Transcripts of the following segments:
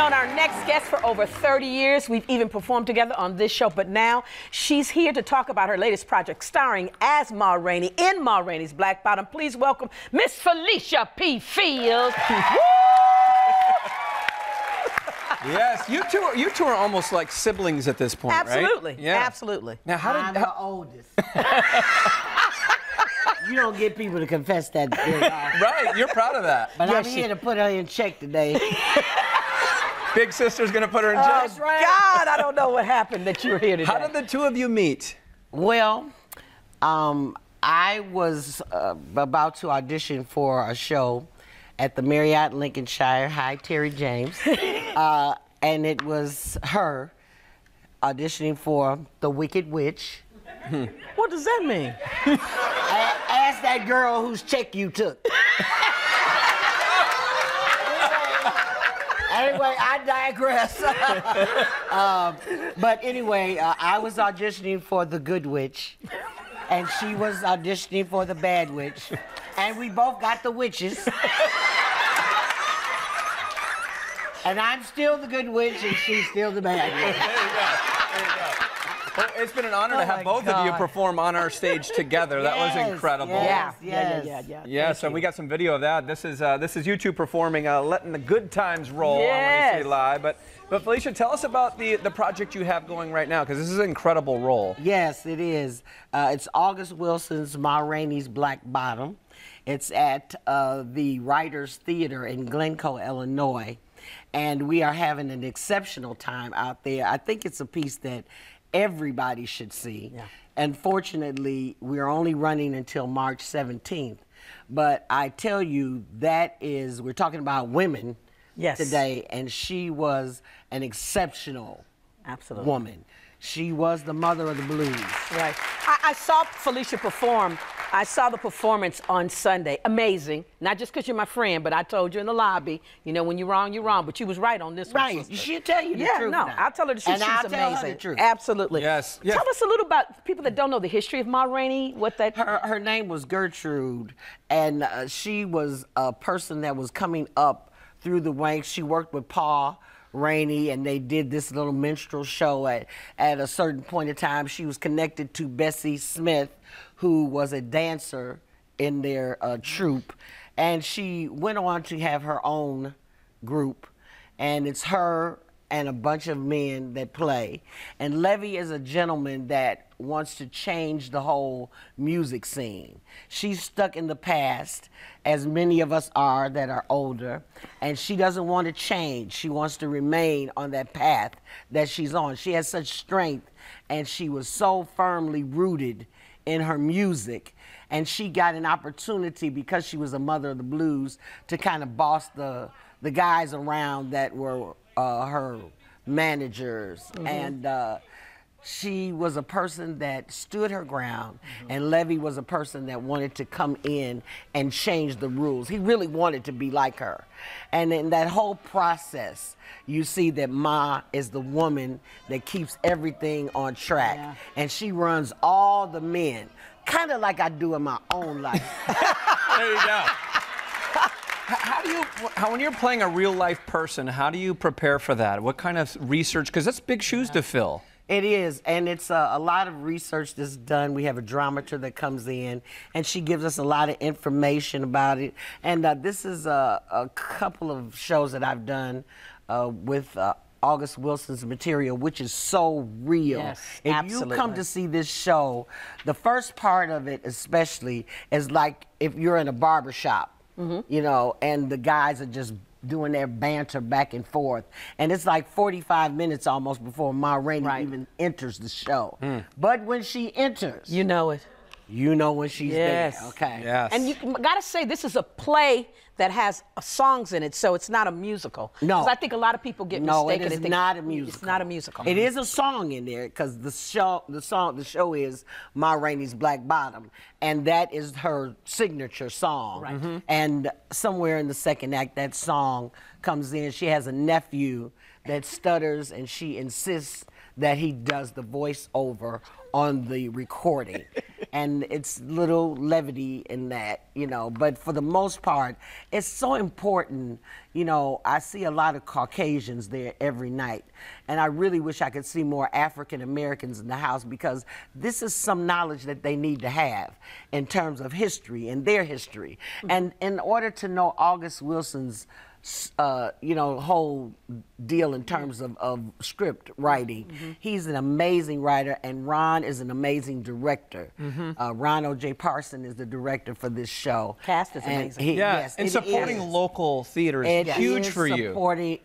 known our next guest for over 30 years. We've even performed together on this show, but now she's here to talk about her latest project starring as Ma Rainey in Ma Rainey's Black Bottom. Please welcome Miss Felicia P. Fields. Yes, you two are almost like siblings at this point, Absolutely, right? Yeah. Absolutely. Now, I'm the oldest. You don't get people to confess that very often. Right, you're proud of that. But I'm here to put her in check today. Big sister's gonna put her in check. That's right. God, I don't know what happened that you were here today. How did the two of you meet? Well, I was about to audition for a show at the Marriott Lincolnshire. Hi, Terry James. And it was her auditioning for The Wicked Witch. What does that mean? Ask that girl whose check you took. Anyway, I digress. But anyway, I was auditioning for The Good Witch, and she was auditioning for The Bad Witch, and we both got the witches. And I'm still the good witch, and she's still the bad witch. There you go. There you go. Well, it's been an honor to have both of you perform on our stage together. That was incredible. Yeah. So we got some video of that. This is you two performing, letting the good times roll on When You Say Live. But Felicia, tell us about the project you have going right now, because this is an incredible role. Yes, it is. It's August Wilson's Ma Rainey's Black Bottom. It's at the Writers Theater in Glencoe, Illinois. And we are having an exceptional time out there. I think it's a piece that everybody should see. Yeah. Unfortunately, we're only running until March 17th. But I tell you, we're talking about women today, and she was an exceptional woman. She was the mother of the blues. Right. I saw Felicia perform. I saw the performance on Sunday. Amazing. Not just because you're my friend, but I told you in the lobby, you know, when you're wrong, you're wrong. But you was right on this one. Right. She'll tell you the truth. No, I'll tell her the truth. And she's I'll amazing. tell her the truth. Absolutely. Yes. Tell us a little about people that don't know the history of Ma Rainey. Her name was Gertrude, and she was a person that was coming up through the ranks. She worked with Paul Rainey, and they did this little minstrel show at a certain point in time. She was connected to Bessie Smith, who was a dancer in their troupe, and she went on to have her own group, and it's her and a bunch of men that play. And Levy is a gentleman that wants to change the whole music scene. She's stuck in the past, as many of us are that are older, and she doesn't want to change. She wants to remain on that path that she's on. She has such strength, and she was so firmly rooted in her music, and she got an opportunity, because she was a mother of the blues, to kind of boss the guys around that were her managers. And she was a person that stood her ground, and Levy was a person that wanted to come in and change the rules. He really wanted to be like her. And in that whole process, you see that Ma is the woman that keeps everything on track. And she runs all the men, kind of like I do in my own life. There you go. When you're playing a real life person, how do you prepare for that? What kind of research? Because that's big shoes to fill. It is, and it's a lot of research that's done. We have a dramaturg that comes in, and she gives us a lot of information about it. And this is a couple of shows that I've done with August Wilson's material, which is so real. Yes, if absolutely. you come to see this show, the first part of it especially is like if you're in a barber shop, you know, and the guys are just doing their banter back and forth. And it's like 45 minutes almost before Ma Rainey even enters the show. But when she enters, You know it. you know when she's there, okay? Yes. And you gotta say, this is a play that has songs in it, so it's not a musical. No. 'Cause I think a lot of people get No, mistaken. it is and think not a musical. It's not a musical. It is a song in there, because the show is Ma Rainey's Black Bottom, and that is her signature song. Right. And somewhere in the second act, that song comes in. She has a nephew that stutters, and she insists that he does the voiceover on the recording. And it's little levity in that, you know, but for the most part, it's so important. You know, I see a lot of Caucasians there every night, and I really wish I could see more African Americans in the house, because this is some knowledge that they need to have in terms of history and their history. And in order to know August Wilson's you know, whole deal in terms of script writing. He's an amazing writer, and Ron is an amazing director. Ron O.J. Parson is the director for this show. Cast is amazing. Yes, and supporting local theater is huge for you.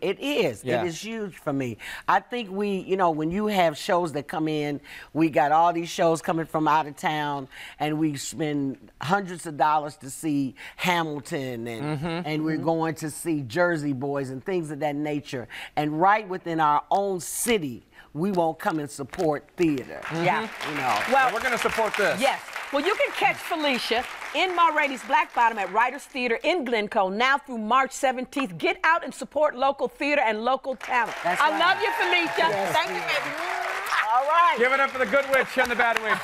It is. Yeah. It is huge for me. I think you know, when you have shows that come in, we got all these shows coming from out of town, and we spend hundreds of dollars to see Hamilton, and we're going to see Jersey Boys and things of that nature. And right within our own city, we won't come and support theater. Yeah. You know. Well, we're going to support this. Yes. Well, you can catch Felicia in Ma Rainey's Black Bottom at Writers Theater in Glencoe now through March 17th. Get out and support local theater and local talent. I love you, Felicia. Yes, Thank you, baby. All right. Give it up for the good witch and the bad witch.